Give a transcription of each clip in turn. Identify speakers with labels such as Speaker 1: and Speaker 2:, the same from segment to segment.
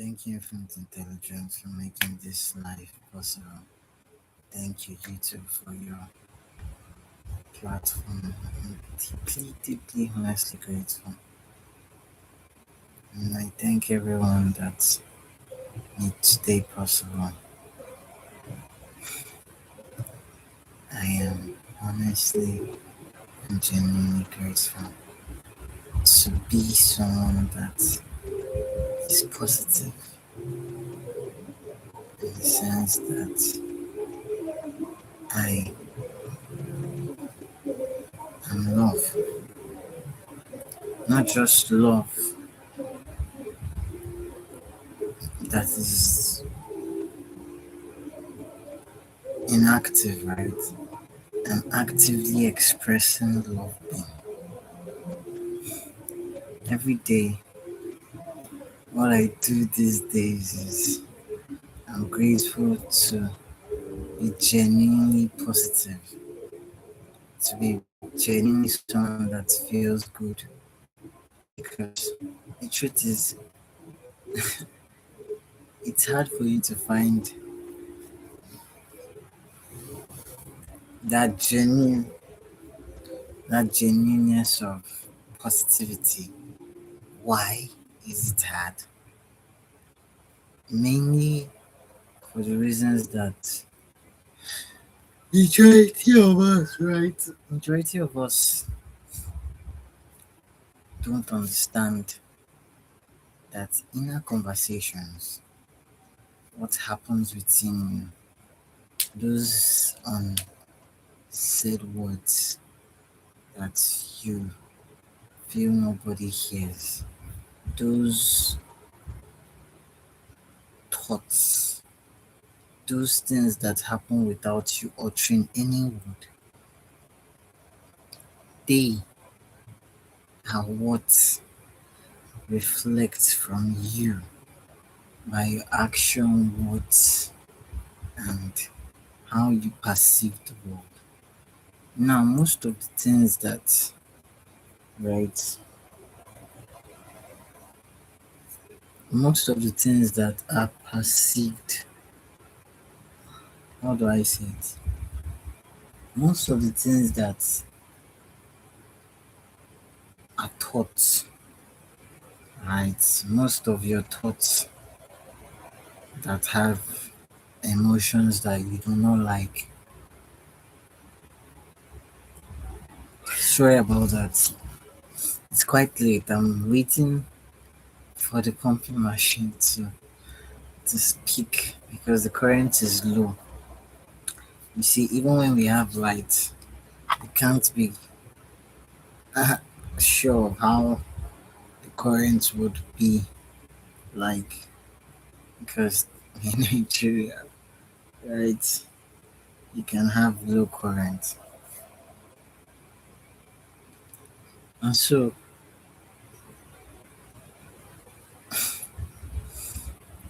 Speaker 1: Thank you, Infinite Intelligence, for making this life possible. Thank you, YouTube, for your platform. I'm deeply, deeply, honestly grateful. And I thank everyone that made today possible. I am honestly and genuinely grateful to be someone that is positive in the sense that I am love. Not just love that is inactive, right? I'm actively expressing love being. Every day, what I do these days is I'm grateful to be genuinely positive, to be genuinely someone that feels good. Because the truth is, it's hard for you to find that that genuineness of positivity. Why is it hard? Mainly for the reasons that majority of us, right? Majority of us don't understand that inner conversations, what happens within those unsaid words that you feel nobody hears, those thoughts, those things that happen without you uttering any word, they are what reflects from you by your action, words, and how you perceive the world. Now, most of the things that, right, most of the things that are perceived, how do I say it? Most of the things that are thoughts, right? Most of your thoughts that have emotions that you do not like. Sorry about that. It's quite late. I'm waiting for the pumping machine to speak because the current is low. You see, even when we have light, we can't be sure how the current would be like because in Nigeria, right, you can have low current. And so,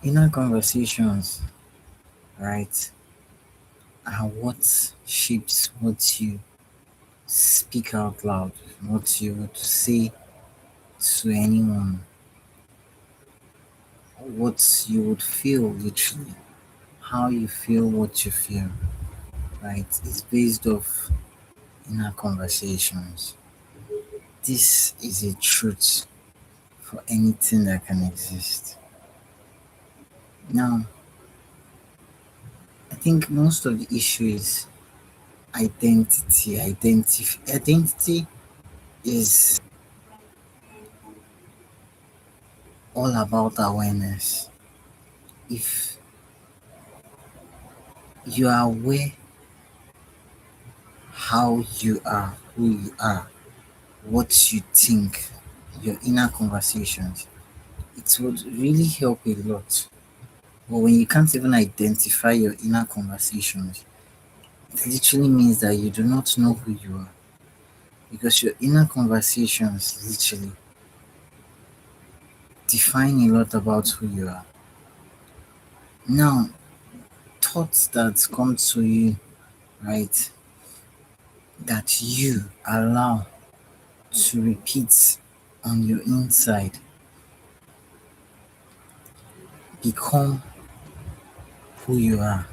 Speaker 1: inner conversations, right, are what shapes what you speak out loud, what you would say to anyone, what you would feel literally, how you feel what you feel, right, is based off inner conversations. This is a truth for anything that can exist. Now, I think most of the issue is identity. Identity is all about awareness. If you are aware how you are, who you are, what you think, your inner conversations, it would really help a lot. But when you can't even identify your inner conversations, it literally means that you do not know who you are. Because your inner conversations literally define a lot about who you are. Now, thoughts that come to you, right, that you allow to repeat on your inside, become who you are,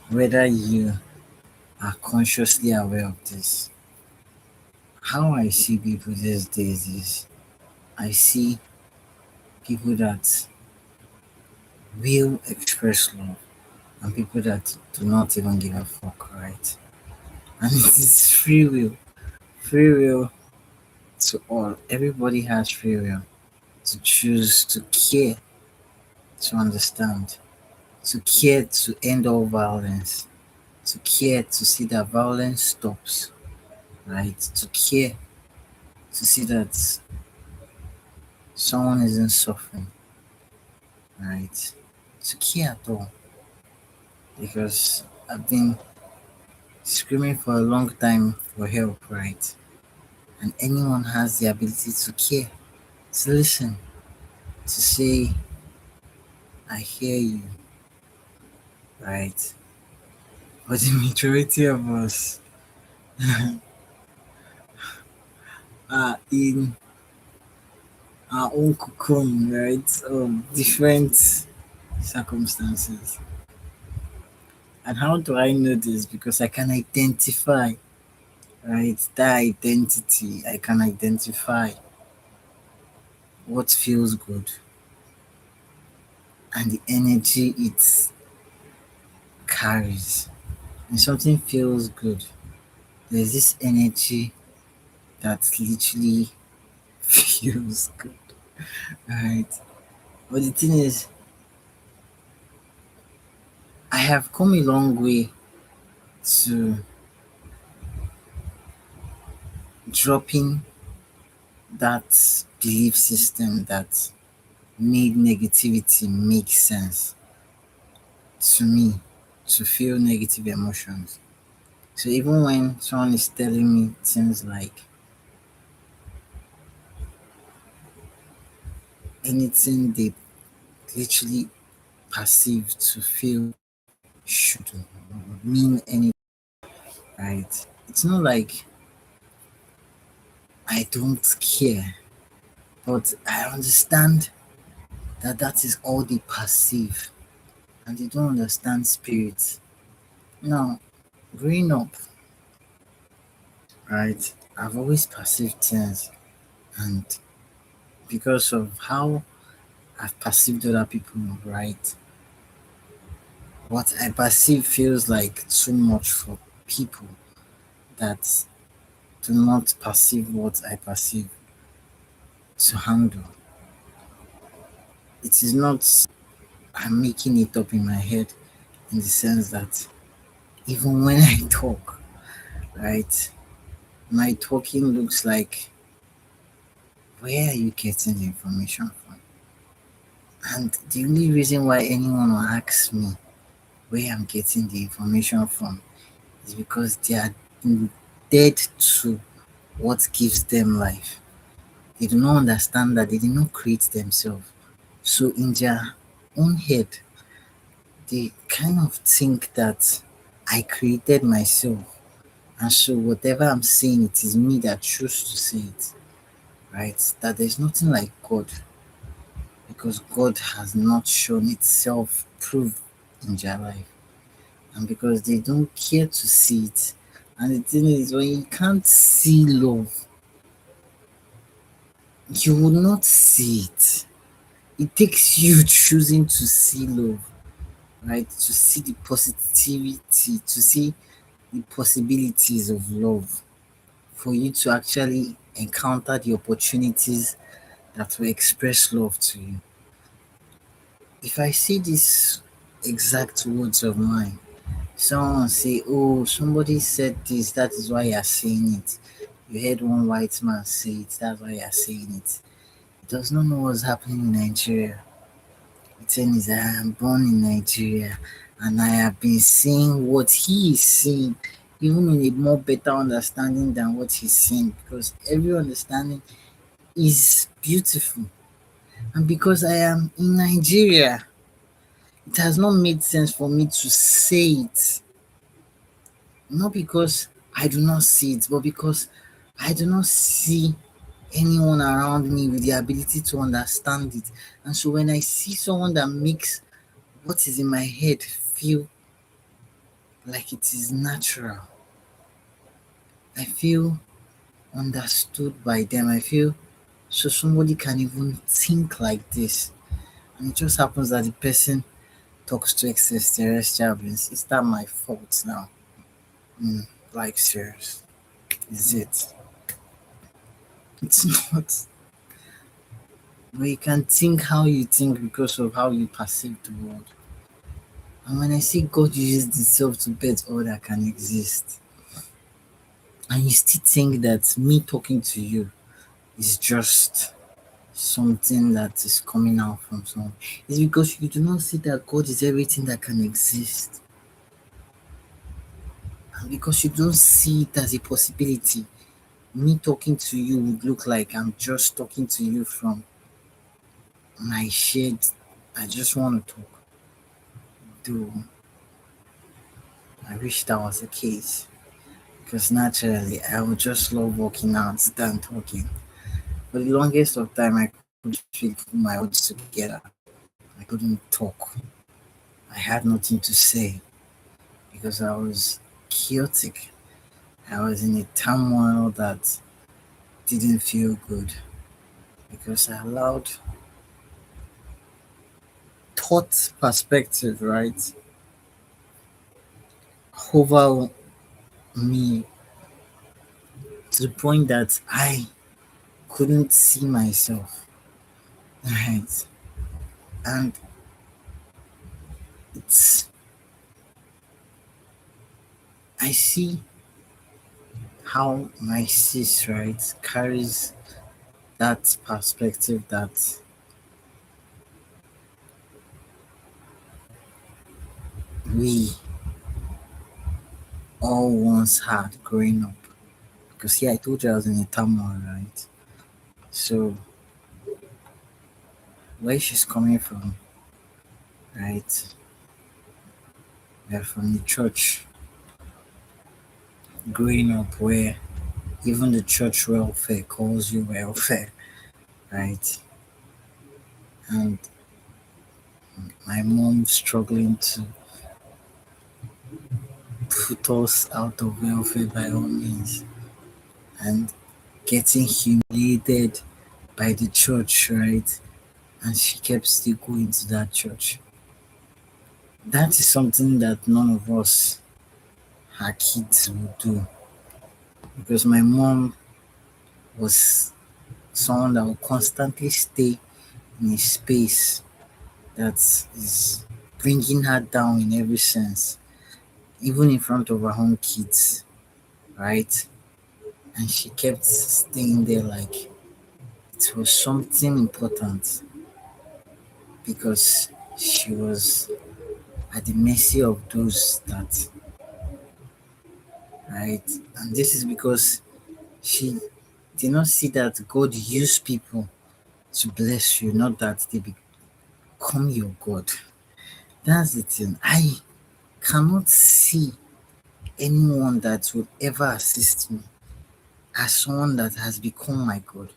Speaker 1: whether you are consciously aware of this. How I see people these days is I see people that will express love and people that do not even give a fuck, right? And it is free will to all. Everybody has free will to choose to care, to understand, to care to end all violence, to care to see that violence stops, right? To care to see that someone isn't suffering, right? To care at all. Because I've been screaming for a long time for help, right? And anyone has the ability to care, to listen, to say, I hear you, right? But the majority of us are in our own cocoon, right? Of different circumstances. And how do I know this? Because I can identify, right? That identity, I can identify what feels good and the energy it carries. When something feels good, there's this energy that literally feels good, right? But the thing is, I have come a long way to dropping that belief system that made negativity make sense to me, to feel negative emotions. So even when someone is telling me things like anything they literally perceive to feel should mean anything, right? It's not like I don't care, but I understand that that is all they perceive and they don't understand spirit. Now, growing up, right, I've always perceived things, and because of how I've perceived other people, right, what I perceive feels like too much for people that do not perceive what I perceive to handle. It is not, I'm making it up in my head in the sense that even when I talk, right, my talking looks like, where are you getting the information from? And the only reason why anyone will ask me where I'm getting the information from is because they are dead to what gives them life. They do not understand that they did not create themselves. So in their own head, they kind of think that I created myself. And so whatever I'm saying, it is me that choose to say it. Right? That there's nothing like God. Because God has not shown itself proof in their life. And because they don't care to see it. And the thing is, when you can't see love, you will not see it. It takes you choosing to see love, right? To see the positivity, to see the possibilities of love, for you to actually encounter the opportunities that will express love to you. If I see these exact words of mine, someone say, oh, somebody said this, that is why you're saying it. You heard one white man say it, that's why you're saying it. He does not know what's happening in Nigeria. The thing is, I am born in Nigeria and I have been seeing what he is seeing, even in a more better understanding than what he's seeing, because every understanding is beautiful. And because I am in Nigeria, it has not made sense for me to say it. Not because I do not see it, but because I do not see anyone around me with the ability to understand it. And so when I see someone that makes what is in my head feel like it is natural, I feel understood by them. I feel so somebody can even think like this. And it just happens that the person talks to extraterrestrial beings. Is that my fault now? Mm, like serious. Is it? It's not. But you can think how you think because of how you perceive the world. And when I see God uses itself to bet all that can exist, and you still think that me talking to you is just something that is coming out from someone, it's because you do not see that God is everything that can exist. And because you don't see it as a possibility, me talking to you would look like I'm just talking to you from my shed. I just want to talk. Though I wish that was the case. Because naturally, I would just love walking out than talking. For the longest of time, I couldn't really put my words together. I couldn't talk. I had nothing to say because I was chaotic. I was in a turmoil that didn't feel good because I allowed thought perspective, right, over me to the point that I couldn't see myself, right? And it's, I see how my sis, right, carries that perspective that we all once had growing up. Because yeah, I told you I was in a turmoil, right? So where she's coming from, right? We're from the church growing up where even the church welfare calls you welfare, right? And my mom struggling to put us out of welfare by all means and getting humiliated by the church, right? And she kept still going to that church. That is something that none of us, her kids, would do because my mom was someone that would constantly stay in a space that is bringing her down in every sense, even in front of her own kids, right? And she kept staying there like it was something important because she was at the mercy of those that, right? And this is because she did not see that God used people to bless you, not that they become your God. That's the thing. I cannot see anyone that would ever assist me as someone that has become my God.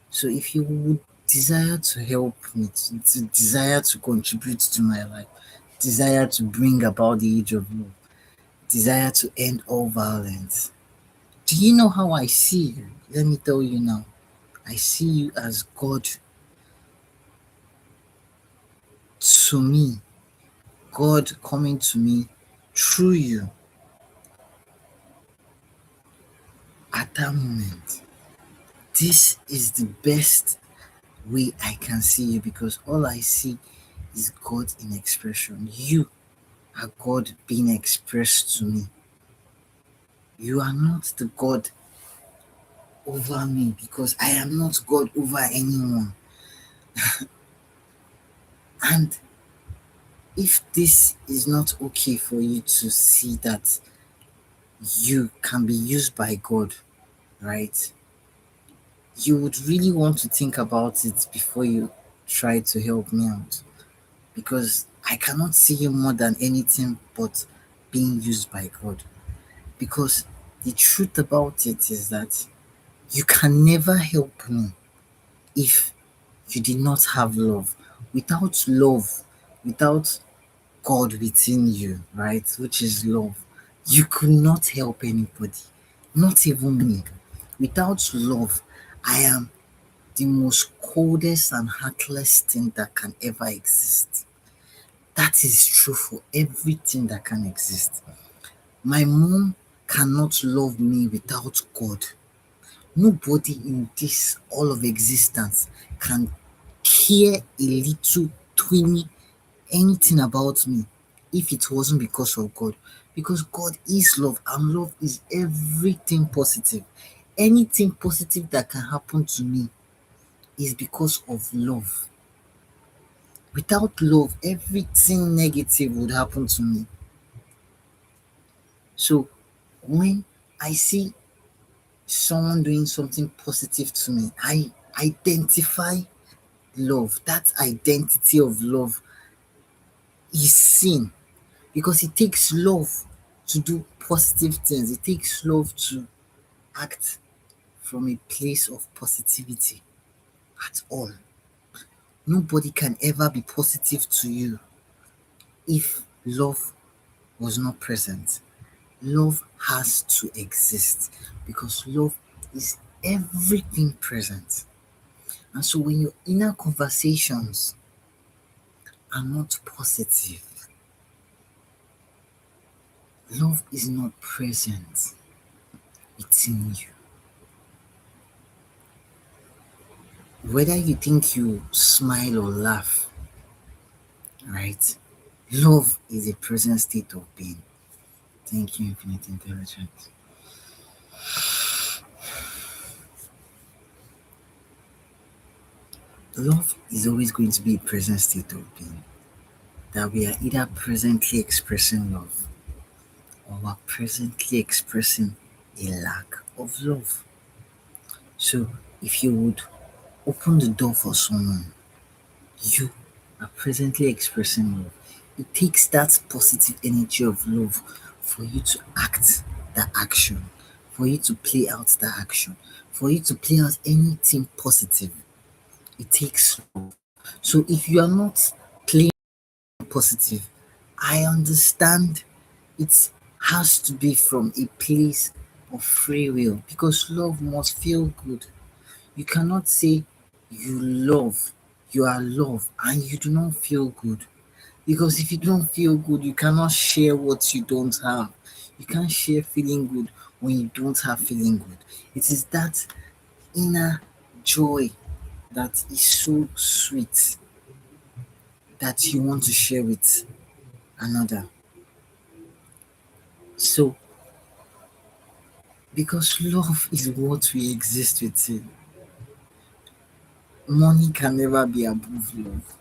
Speaker 1: So if you would desire to help me, to desire to contribute to my life, desire to bring about the age of love, desire to end all violence, do you know how I see you? Let me tell you now. I see you as God to me, God coming to me through you at that moment. This is the best way I can see you because all I see is God in expression. You are God being expressed to me. You are not the God over me because I am not God over anyone. And if this is not okay for you to see that you can be used by God, right? You would really want to think about it before you try to help me out because I cannot see you more than anything but being used by God. Because the truth about it is that You can never help me if you did not have love. Without love, without God within you, right, which is love, you could not help anybody, not even me. Without love, I am the most coldest and heartless thing that can ever exist. That is true for everything that can exist. My mom cannot love me without God. Nobody in this all of existence can care a little twinny anything about me if it wasn't because of God. Because God is love and love is everything positive. Anything positive that can happen to me is because of love. Without love, everything negative would happen to me. So when I see someone doing something positive to me, I identify love. That identity of love is seen because it takes love to do positive things. It takes love to act from a place of positivity at all. Nobody can ever be positive to you if love was not present. Love has to exist because love is everything present. And so when your inner conversations are not positive, love is not present within you. Whether you think you smile or laugh, right? Love is a present state of being. Thank you, Infinite Intelligence. Love is always going to be a present state of being. That we are either presently expressing love or we're presently expressing a lack of love. So if you would open the door for someone, you are presently expressing love. It takes that positive energy of love for you to act that action, for you to play out that action, for you to play out anything positive. It takes love. So if you are not playing positive, I understand it has to be from a place of free will because love must feel good. You cannot say you love, you are love, and you do not feel good. Because if you don't feel good, you cannot share what you don't have. You can't share feeling good when you don't have feeling good. It is that inner joy that is so sweet that you want to share with another. So, because love is what we exist within, money can never be above love.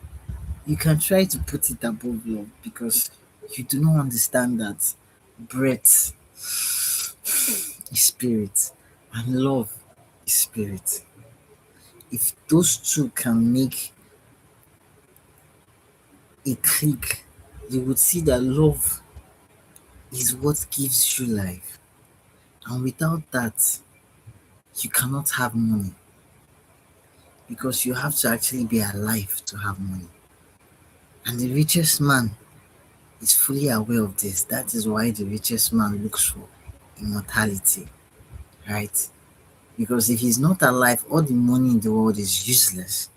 Speaker 1: You can try to put it above love because you do not understand that breath is spirit and love is spirit. If those two can make a click, you would see that love is what gives you life. And without that, you cannot have money because you have to actually be alive to have money. And the richest man is fully aware of this. That is why the richest man looks for immortality, right? Because if he's not alive, all the money in the world is useless.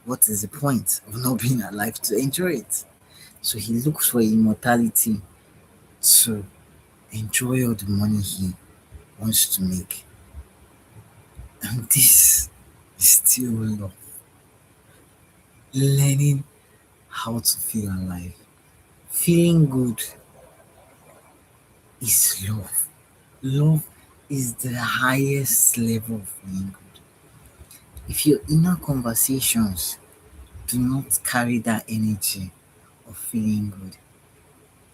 Speaker 1: What is the point of not being alive to enjoy it? So he looks for immortality to enjoy all the money he wants to make. And this is still love. Learning how to feel alive. Feeling good is love. Love is the highest level of feeling good. If your inner conversations do not carry that energy of feeling good,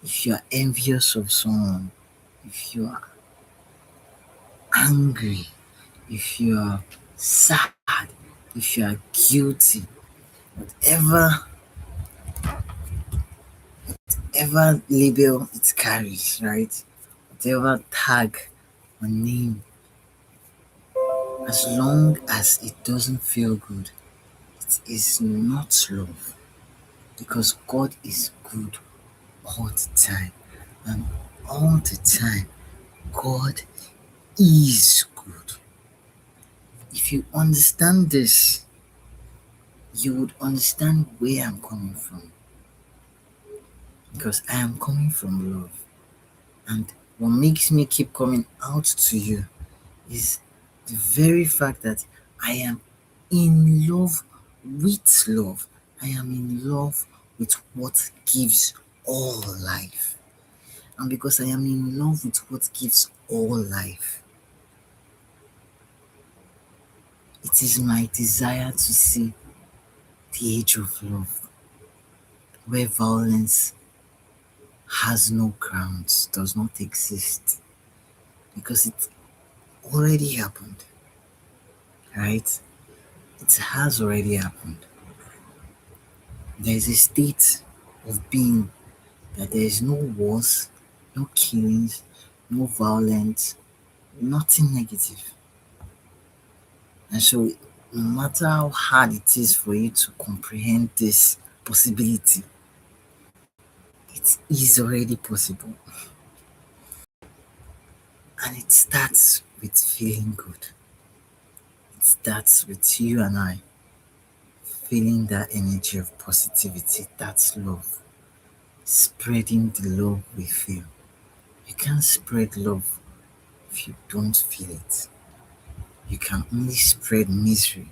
Speaker 1: if you are envious of someone, if you are angry, if you are sad, if you are guilty, whatever ever label it carries, right? Whatever tag or name As long as it doesn't feel good, it is not love. Because God is good all the time. And all the time, God is good. If you understand this, you would understand where I'm coming from. Because I am coming from love. And what makes me keep coming out to you is the very fact that I am in love with love. I am in love with what gives all life. And because I am in love with what gives all life, it is my desire to see the age of love, where violence has no grounds, does not exist, because it already happened, right? It has already happened. There is a state of being that there is no wars, no killings, no violence, nothing negative. And so, no matter how hard it is for you to comprehend this possibility, it is already possible. And it starts with feeling good. It starts with you and I feeling that energy of positivity. That's love. Spreading the love we feel. You can't spread love if you don't feel it. You can only spread misery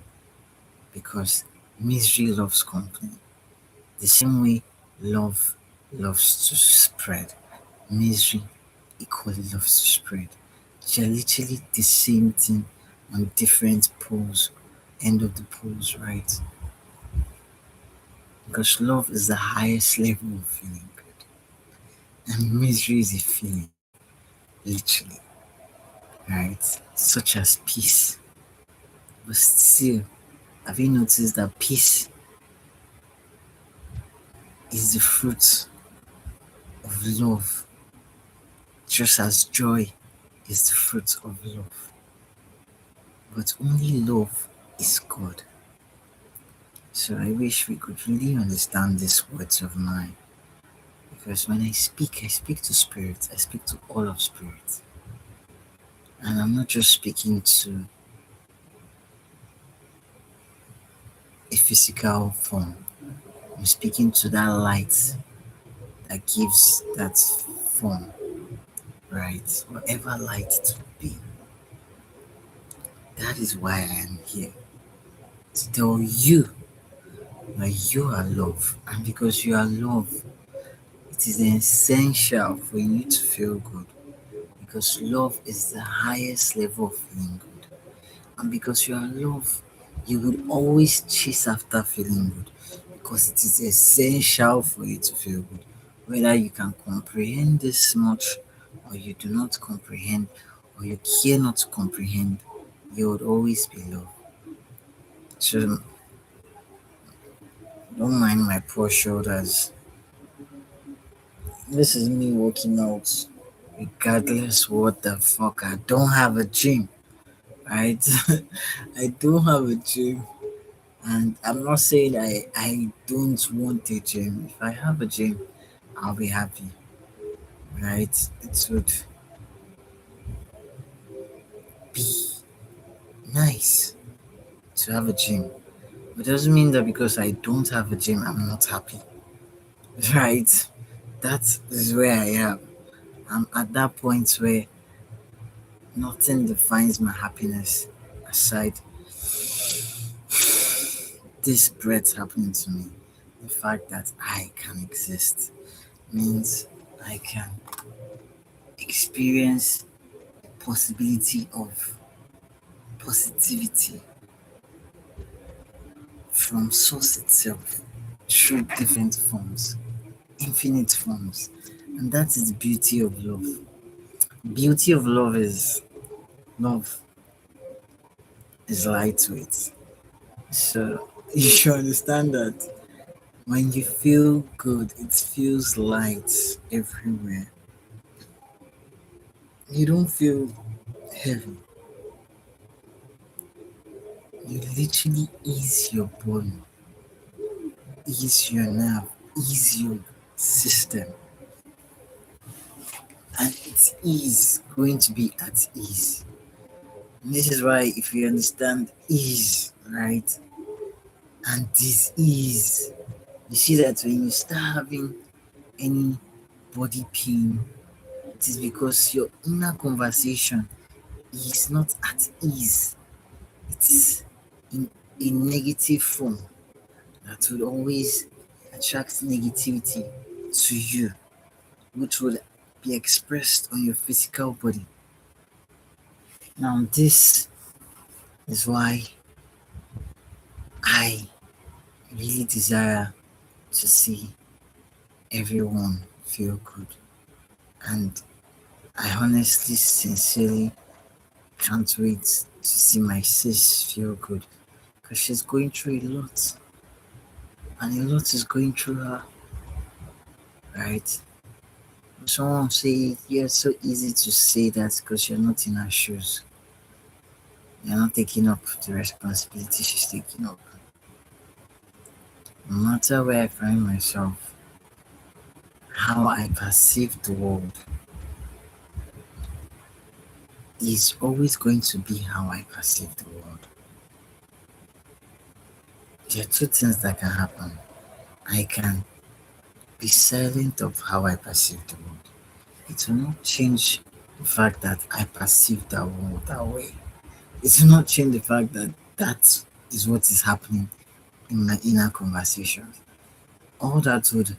Speaker 1: because misery loves company. The same way love loves to spread, misery equally loves to spread. They're literally the same thing on different poles, end of the poles, right? Because love is the highest level of feeling good, and misery is a feeling, literally, right? Such as peace. But still, have you noticed that peace is the fruit of love, just as joy is the fruit of love? But only love is God. So I wish we could really understand these words of mine. Because when I speak to spirit, I speak to all of spirit. And I'm not just speaking to a physical form, I'm speaking to that light that gives that form, right? Whatever light it will be. That is why I am here. To tell you that you are love. And because you are love, it is essential for you to feel good. Because love is the highest level of feeling good. And because you are love, you will always chase after feeling good because it is essential for you to feel good. Whether you can comprehend this much or you do not comprehend or you care not to comprehend, you would always be love. So don't mind my poor shoulders. This is me working out regardless what the fuck. I don't have a gym, right? I don't have a gym. And I'm not saying I don't want a gym. If I have a gym, I'll be happy, right? It would be nice to have a gym. But it doesn't mean that because I don't have a gym, I'm not happy, right? That is where I am. I'm at that point where nothing defines my happiness aside this breath happening to me. The fact that I can exist means I can experience possibility of positivity from source itself through different forms, infinite forms. And that is the beauty of love. Beauty of love is lightweight. So you should understand that when you feel good, it feels light everywhere. You don't feel heavy. You literally ease your body, ease your nerve, ease your system, and it is going to be at ease. And this is why, if you understand ease, right, and disease, you see that when you start having any body pain, it is because your inner conversation is not at ease. It is in a negative form that will always attract negativity to you, which will be expressed on your physical body. Now, this is why I really desire to see everyone feel good. And I honestly, sincerely can't wait to see my sis feel good because she's going through a lot, and a lot is going through her, right? Someone say, yeah, it's so easy to say that because you're not in her shoes. You're not taking up the responsibility she's taking up. No matter where I find myself, how I perceive the world is always going to be how I perceive the world. There are two things that can happen. I can be silent of how I perceive the world. It will not change the fact that I perceive the world that way. It will not change the fact that that is what is happening in my inner conversations. All that would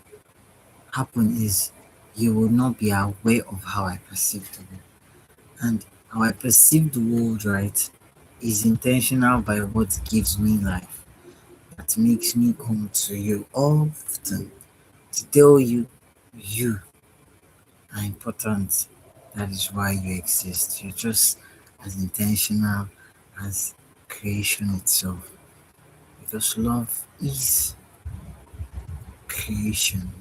Speaker 1: happen is you will not be aware of how I perceive the world. And how I perceive the world, right, is intentional by what gives me life. That makes me come to you often to tell you you are important. That is why you exist. You're just as intentional as creation itself. Because love is creation.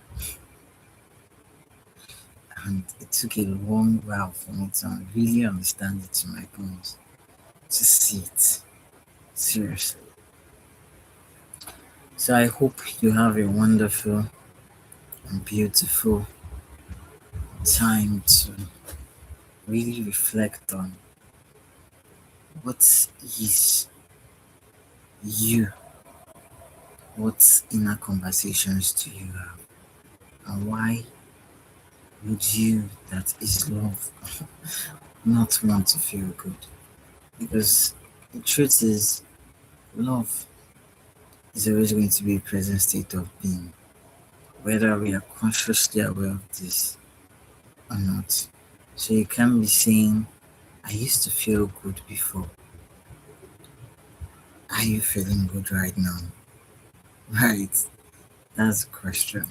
Speaker 1: And it took a long while for me to really understand it to my bones. To see it. Seriously. So I hope you have a wonderful and beautiful time to really reflect on what is you, what inner conversations do you have, and why would you, that is love, not want to feel good? Because the truth is, love is always going to be a present state of being, whether we are consciously aware of this or not. So you can't be saying, I used to feel good before. Are you feeling good right now? Right, that's the question.